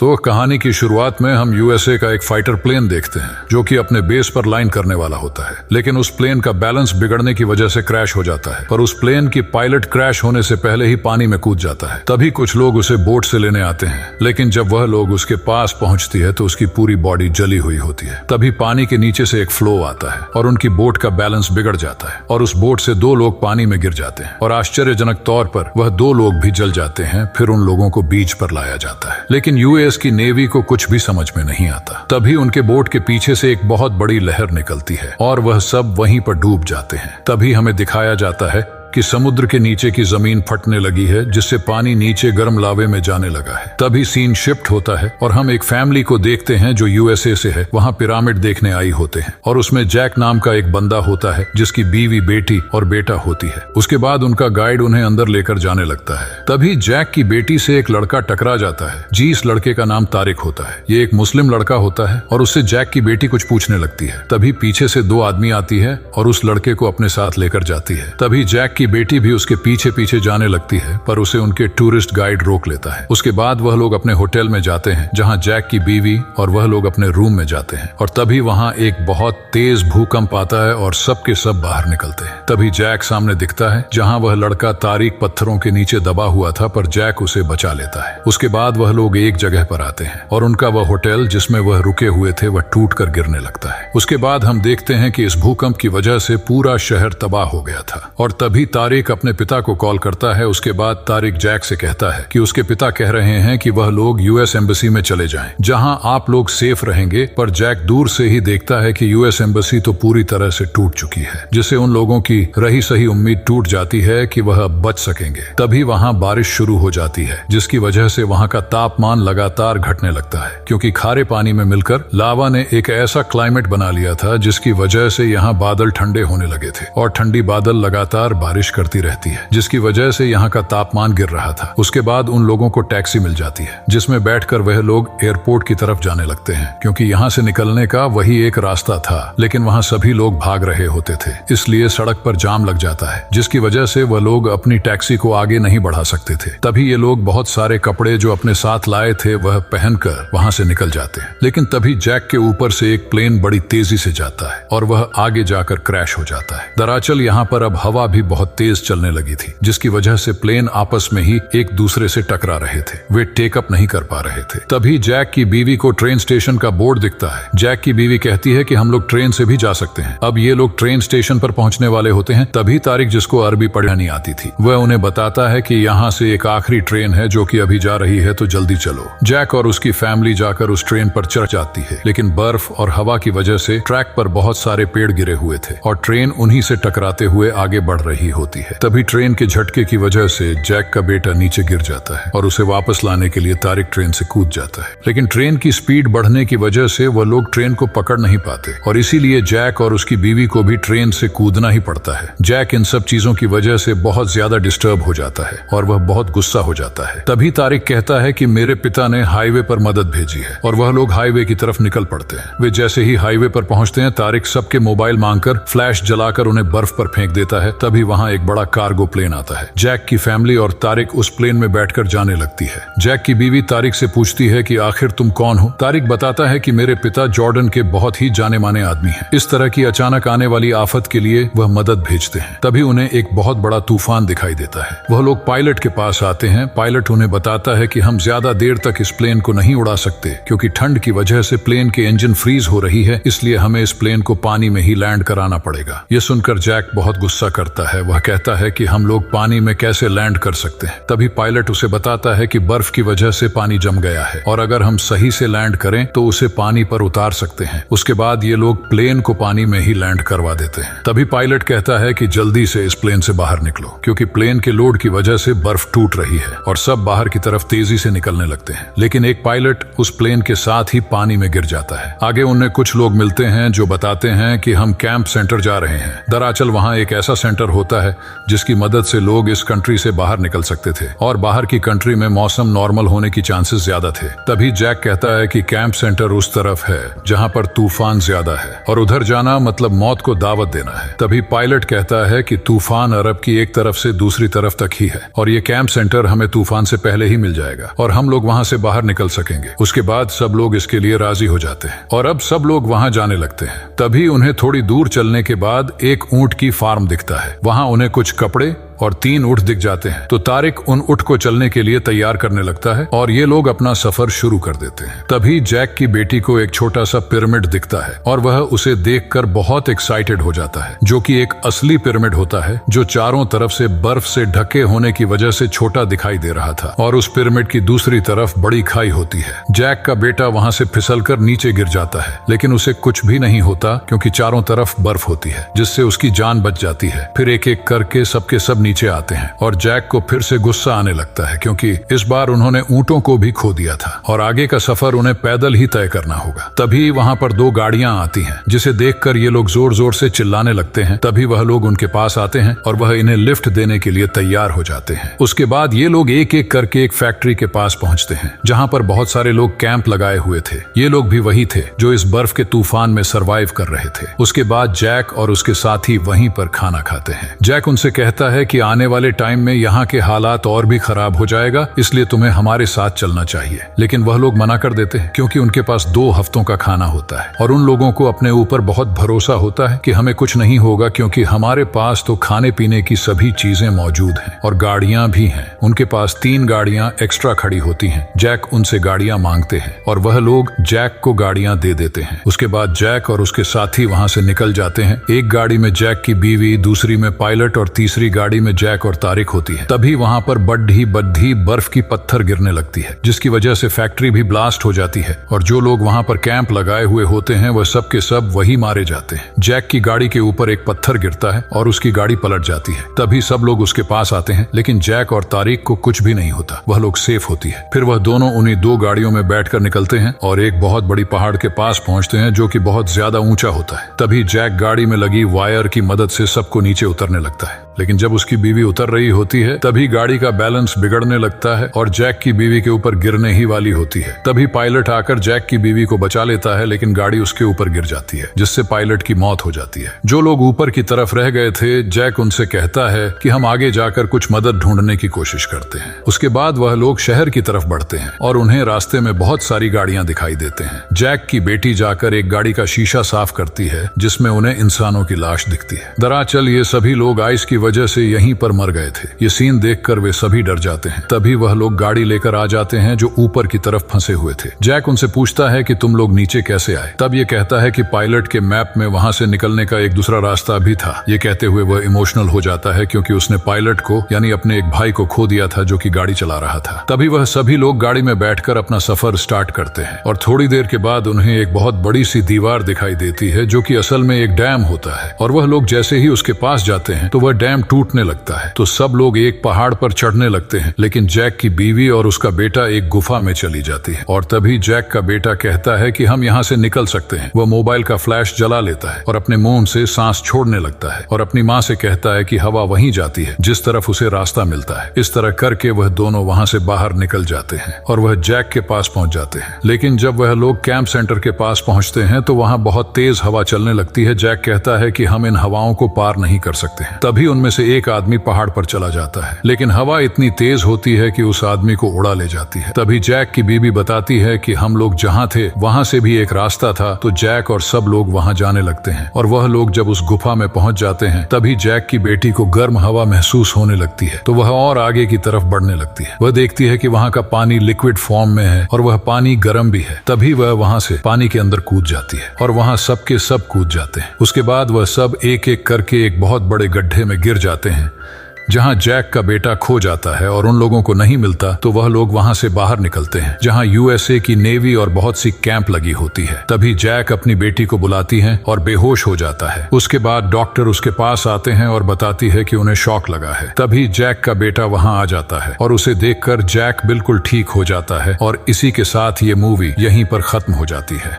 तो कहानी की शुरुआत में हम यूएसए का एक फाइटर प्लेन देखते हैं जो कि अपने बेस पर लैंड करने वाला होता है, लेकिन उस प्लेन का बैलेंस बिगड़ने की वजह से क्रैश हो जाता है। पर उस प्लेन की पायलट क्रैश होने से पहले ही पानी में कूद जाता है। तभी कुछ लोग उसे बोट से लेने आते हैं, लेकिन जब वह लोग उसके पास पहुंचती है तो उसकी पूरी बॉडी जली हुई होती है। तभी पानी के नीचे से एक फ्लो आता है और उनकी बोट का बैलेंस बिगड़ जाता है और उस बोट से 2 लोग पानी में गिर जाते हैं और आश्चर्यजनक तौर पर वह 2 लोग भी जल जाते हैं। फिर उन लोगों को बीच पर लाया जाता है, लेकिन यूएस की नेवी को कुछ भी समझ में नहीं आता। तभी उनके बोट के पीछे से एक बहुत बड़ी लहर निकलती है और वह सब वहीं पर डूब जाते हैं। तभी हमें दिखाया जाता है कि समुद्र के नीचे की जमीन फटने लगी है, जिससे पानी नीचे गर्म लावे में जाने लगा है। तभी सीन शिफ्ट होता है और हम एक फैमिली को देखते हैं जो यूएसए से है। वहाँ पिरामिड देखने आई होते हैं और उसमें जैक नाम का एक बंदा होता है जिसकी बीवी, बेटी और बेटा होती है। उसके बाद उनका गाइड उन्हें अंदर लेकर जाने लगता है। तभी जैक की बेटी से एक लड़का टकरा जाता है जी। इस लड़के का नाम तारिक होता है। ये एक मुस्लिम लड़का होता है और उससे जैक की बेटी कुछ पूछने लगती है। तभी पीछे से 2 आदमी आती है और उस लड़के को अपने साथ लेकर जाती है। तभी जैक की बेटी भी उसके पीछे पीछे जाने लगती है, पर उसे उनके टूरिस्ट गाइड रोक लेता है। उसके बाद वह लोग अपने होटल में जाते हैं जहां जैक की बीवी और वह लोग अपने रूम में जाते हैं और तभी वहां एक बहुत तेज भूकंप आता है और सब के सब बाहर निकलते हैं। तभी जैक सामने दिखता है जहां वह लड़का तारिक पत्थरों के नीचे दबा हुआ था, पर जैक उसे बचा लेता है। उसके बाद वह लोग एक जगह पर आते हैं और उनका वह होटल जिसमें वह रुके हुए थे वह टूट कर गिरने लगता है। उसके बाद हम देखते हैं कि इस भूकंप की वजह से पूरा शहर तबाह हो गया था और तभी तारिक अपने पिता को कॉल करता है। उसके बाद तारिक जैक से कहता है कि उसके पिता कह रहे हैं कि वह लोग यूएस एम्बेसी में चले जाएं, जहां आप लोग सेफ रहेंगे। पर जैक दूर से ही देखता है कि यूएस एम्बेसी तो पूरी तरह से टूट चुकी है, जिससे उन लोगों की रही सही उम्मीद टूट जाती है कि वह अब बच सकेंगे। तभी वहां बारिश शुरू हो जाती है, जिसकी वजह से वहां का तापमान लगातार घटने लगता है, क्योंकि खारे पानी में मिलकर लावा ने एक ऐसा क्लाइमेट बना लिया था जिसकी वजह से यहाँ बादल ठंडे होने लगे थे और ठंडी बादल लगातार बारिश करती रहती है, जिसकी वजह से यहाँ का तापमान गिर रहा था। उसके बाद उन लोगों को टैक्सी मिल जाती है जिसमें बैठकर वह लोग एयरपोर्ट की तरफ जाने लगते हैं, क्योंकि यहाँ से निकलने का वही एक रास्ता था, लेकिन वहाँ सभी लोग भाग रहे होते थे, इसलिए सड़क पर जाम लग जाता है, जिसकी वजह से वह लोग अपनी टैक्सी को आगे नहीं बढ़ा सकते थे। तभी ये लोग बहुत सारे कपड़े जो अपने साथ लाए थे वह पहनकर वहाँ से निकल जाते हैं, लेकिन तभी जैक के ऊपर से एक प्लेन बड़ी तेजी से जाता है और वह आगे जाकर क्रैश हो जाता है। दरअसल यहाँ पर अब हवा भी बहुत तेज चलने लगी थी, जिसकी वजह से प्लेन आपस में ही एक दूसरे से टकरा रहे थे। वे टेकअप नहीं कर पा रहे थे। तभी जैक की बीवी को ट्रेन स्टेशन का बोर्ड दिखता है। जैक की बीवी कहती है कि हम लोग ट्रेन से भी जा सकते हैं। अब ये लोग ट्रेन स्टेशन पर पहुंचने वाले होते हैं। तभी तारिक, जिसको अरबी पढ़ना नहीं आती थी, वह उन्हें बताता है कि यहाँ से एक आखिरी ट्रेन है जो कि अभी जा रही है, तो जल्दी चलो। जैक और उसकी फैमिली जाकर उस ट्रेन पर चढ़ जाती है, लेकिन बर्फ और हवा की वजह से ट्रैक पर बहुत सारे पेड़ गिरे हुए थे और ट्रेन उन्हीं से टकराते हुए आगे बढ़ रही होती है। तभी ट्रेन के झटके की वजह से जैक का बेटा नीचे गिर जाता है और उसे वापस लाने के लिए तारिक ट्रेन से कूद जाता है, लेकिन ट्रेन की स्पीड बढ़ने की वजह से वह लोग ट्रेन को पकड़ नहीं पाते और इसीलिए जैक और उसकी बीवी को भी ट्रेन से कूदना ही पड़ता है। जैक इन सब चीजों की वजह से बहुत ज्यादा डिस्टर्ब हो जाता है और वह बहुत गुस्सा हो जाता है। तभी तारिक कहता है कि मेरे पिता ने हाईवे पर मदद भेजी है और वह लोग हाईवे की तरफ निकल पड़ते हैं। वे जैसे ही हाईवे पर पहुंचते हैं, तारिक सबके मोबाइल मांगकर फ्लैश जलाकर उन्हें बर्फ पर फेंक देता है। तभी वहां एक बड़ा कार्गो प्लेन आता है। जैक की फैमिली और तारिक उस प्लेन में बैठकर जाने लगती है। जैक की बीवी तारिक से पूछती है कि आखिर तुम कौन हो। तारिक बताता है कि मेरे पिता जॉर्डन के बहुत ही जाने माने आदमी हैं। इस तरह की अचानक आने वाली आफत के लिए वह मदद भेजते हैं। तभी उन्हें एक बहुत बड़ा तूफान दिखाई देता है। वह लोग पायलट के पास आते हैं। पायलट उन्हें बताता है कि हम ज्यादा देर तक इस प्लेन को नहीं उड़ा सकते, क्योंकि ठंड की वजह से प्लेन के इंजन फ्रीज हो रही है, इसलिए हमें इस प्लेन को पानी में ही लैंड कराना पड़ेगा। ये सुनकर जैक बहुत गुस्सा करता है। वह कहता है कि हम लोग पानी में कैसे लैंड कर सकते हैं। तभी पायलट उसे बताता है कि बर्फ की वजह से पानी जम गया है और अगर हम सही से लैंड करें तो उसे पानी पर उतार सकते हैं। उसके बाद ये लोग प्लेन को पानी में ही लैंड करवा देते हैं। तभी पायलट कहता है कि जल्दी से इस प्लेन से बाहर निकलो, क्योंकि प्लेन के लोड की वजह से बर्फ टूट रही है और सब बाहर की तरफ तेजी से निकलने लगते हैं। लेकिन एक पायलट उस प्लेन के साथ ही पानी में गिर जाता है। आगे उन्हें कुछ लोग मिलते हैं जो बताते हैं कि हम कैंप सेंटर जा रहे हैं। दरअसल वहाँ एक ऐसा सेंटर होता है जिसकी मदद से लोग इस कंट्री से बाहर निकल सकते थे और बाहर की कंट्री में मौसम नॉर्मल होने की चांसेस ज्यादा थे। तभी जैक कहता है कि कैंप सेंटर उस तरफ है जहाँ पर तूफान ज्यादा है और उधर जाना मतलब मौत को दावत देना है। तभी पायलट कहता है कि तूफान अरब की एक तरफ से दूसरी तरफ तक ही है और ये कैंप सेंटर हमें तूफान से पहले ही मिल जाएगा और हम लोग वहाँ से बाहर निकल सकेंगे। उसके बाद सब लोग इसके लिए राजी हो जाते हैं और अब सब लोग वहाँ जाने लगते हैं। तभी उन्हें थोड़ी दूर चलने के बाद एक ऊंट की फार्म दिखता है। वहाँ उन्हें कुछ कपड़े और 3 ऊंट दिख जाते हैं। तो तारिक उन ऊंट को चलने के लिए तैयार करने लगता है और ये लोग अपना सफर शुरू कर देते हैं। तभी जैक की बेटी को एक छोटा सा पिरामिड दिखता है और वह उसे देखकर बहुत एक्साइटेड हो जाता है, जो कि एक असली पिरामिड होता है जो चारों तरफ से बर्फ से ढके होने की वजह से छोटा दिखाई दे रहा था और उस पिरामिड की दूसरी तरफ बड़ी खाई होती है। जैक का बेटा वहां से फिसलकर नीचे गिर जाता है, लेकिन उसे कुछ भी नहीं होता क्योंकि चारों तरफ बर्फ होती है जिससे उसकी जान बच जाती है। फिर एक एक करके सबके सब नीचे आते हैं और जैक को फिर से गुस्सा आने लगता है क्योंकि इस बार उन्होंने ऊंटों को भी खो दिया था और आगे का सफर उन्हें पैदल ही तय करना होगा। तभी वहां पर 2 गाड़ियां आती हैं जिसे देखकर ये लोग जोर जोर से चिल्लाने लगते हैं। तभी वह लोग उनके पास आते हैं और वह इन्हें लिफ्ट देने के लिए तैयार हो जाते हैं। उसके बाद ये लोग एक एक करके एक फैक्ट्री के पास पहुंचते हैं जहां पर बहुत सारे लोग कैंप लगाए हुए थे। ये लोग भी वही थे जो इस बर्फ के तूफान में सरवाइव कर रहे थे। उसके बाद जैक और उसके साथी वहीं पर खाना खाते हैं। जैक उनसे कहता है कि आने वाले टाइम में यहाँ के हालात और भी खराब हो जाएगा, इसलिए तुम्हें हमारे साथ चलना चाहिए। लेकिन वह लोग मना कर देते हैं क्योंकि उनके पास 2 हफ्तों का खाना होता है और उन लोगों को अपने ऊपर बहुत भरोसा होता है कि हमें कुछ नहीं होगा क्योंकि हमारे पास तो खाने पीने की सभी चीजें मौजूद हैं और गाड़ियां भी हैं। उनके पास 3 गाड़ियां एक्स्ट्रा खड़ी होती हैं। जैक उनसे गाड़ियां मांगते हैं और वह लोग जैक को गाड़ियां दे देते हैं। उसके बाद जैक और उसके साथी वहां से निकल जाते हैं। एक गाड़ी में जैक की बीवी, दूसरी में पायलट और तीसरी गाड़ी में जैक और तारिक होती है। तभी वहां पर बड्ढी बर्फ की पत्थर गिरने लगती है जिसकी वजह से फैक्ट्री भी ब्लास्ट हो जाती है और जो लोग वहां पर कैंप लगाए हुए होते हैं वह सब के सब वही मारे जाते हैं। जैक की गाड़ी के ऊपर एक पत्थर गिरता है और उसकी गाड़ी पलट जाती है। तभी सब लोग उसके पास आते हैं लेकिन जैक और तारिक को कुछ भी नहीं होता, वह लोग सेफ होती है। फिर वह दोनों उन्हीं 2 गाड़ियों में बैठकर निकलते हैं और एक बहुत बड़ी पहाड़ के पास पहुंचते हैं जो कि बहुत ज्यादा ऊंचा होता है। तभी जैक गाड़ी में लगी वायर की मदद से सबको नीचे उतरने लगता है, लेकिन जब उसकी बीवी उतर रही होती है तभी गाड़ी का बैलेंस बिगड़ने लगता है और जैक की बीवी के ऊपर गिरने ही वाली होती है। तभी पायलट आकर जैक की बीवी को बचा लेता है लेकिन गाड़ी उसके ऊपर गिर जाती है जिससे पायलट की मौत हो जाती है। जो लोग ऊपर की तरफ रह गए थे, जैक उनसे कहता है कि हम आगे जाकर कुछ मदद ढूंढने की कोशिश करते हैं। उसके बाद वह लोग शहर की तरफ बढ़ते हैं और उन्हें रास्ते में बहुत सारी गाड़ियां दिखाई देते हैं। जैक की बेटी जाकर एक गाड़ी का शीशा साफ करती है जिसमें उन्हें इंसानों की लाश दिखती है। दरअसल ये सभी लोग आइस की वजह से यहीं पर मर गए थे। ये सीन देखकर वे सभी डर जाते हैं। तभी वह लोग गाड़ी लेकर आ जाते हैं जो ऊपर की तरफ फंसे हुए थे। जैक उनसे पूछता है कि तुम लोग नीचे कैसे आए। तब ये कहता है कि पायलट के मैप में वहां से निकलने का एक दूसरा रास्ता भी था। ये कहते हुए वह इमोशनल हो जाता है क्योंकि उसने पायलट को यानी अपने एक भाई को खो दिया था जो कि गाड़ी चला रहा था। तभी वह सभी लोग गाड़ी में बैठकर अपना सफर स्टार्ट करते हैं और थोड़ी देर के बाद उन्हें एक बहुत बड़ी सी दीवार दिखाई देती है जो कि असल में एक डैम होता है और वह लोग जैसे ही उसके पास जाते हैं तो वह डैम टूटने लगता है। तो सब लोग एक पहाड़ पर चढ़ने लगते हैं लेकिन जैक की बीवी और उसका बेटा एक गुफा में चली जाती है और तभी जैक का बेटा कहता है कि हम यहाँ से निकल सकते हैं। वह मोबाइल का फ्लैश जला लेता है और अपने मुंह से सांस छोड़ने लगता है और अपनी माँ से कहता है कि हवा वहीं जाती है जिस तरफ उसे रास्ता मिलता है। इस तरह करके वह दोनों वहां से बाहर निकल जाते हैं और वह जैक के पास पहुंच जाते हैं। लेकिन जब वह लोग कैंप सेंटर के पास पहुंचते हैं तो वहां बहुत तेज हवा चलने लगती है। जैक कहता है कि हम इन हवाओं को पार नहीं कर सकते हैं। तभी उनमें से एक आदमी पहाड़ पर चला जाता है लेकिन हवा इतनी तेज होती है कि उस आदमी को उड़ा ले जाती है। तभी जैक की बीवी बताती है कि हम लोग जहाँ थे वहां से भी एक रास्ता था। तो जैक और सब लोग वहां जाने लगते हैं और वह लोग जब उस गुफा में पहुंच जाते हैं तभी जैक की बेटी को गर्म हवा महसूस होने लगती है तो वह और आगे की तरफ बढ़ने लगती है। वह देखती है कि वहां का पानी लिक्विड फॉर्म में है और वह पानी गर्म भी है। तभी वह वहां से पानी के अंदर कूद जाती है और वहां सब के सब कूद जाते हैं। उसके बाद वह सब एक एक करके एक बहुत बड़े गड्ढे में गिर जाते हैं जहां जैक का बेटा खो जाता है और उन लोगों को नहीं मिलता। तो वह लोग वहां से बाहर निकलते हैं जहां यूएसए की नेवी और बहुत सी कैंप लगी होती है। तभी जैक अपनी बेटी को बुलाती है और बेहोश हो जाता है। उसके बाद डॉक्टर उसके पास आते हैं और बताती है कि उन्हें शॉक लगा है। तभी जैक का बेटा वहां आ जाता है और उसे देखकर जैक बिल्कुल ठीक हो जाता है और इसी के साथ ये मूवी यहीं पर खत्म हो जाती है।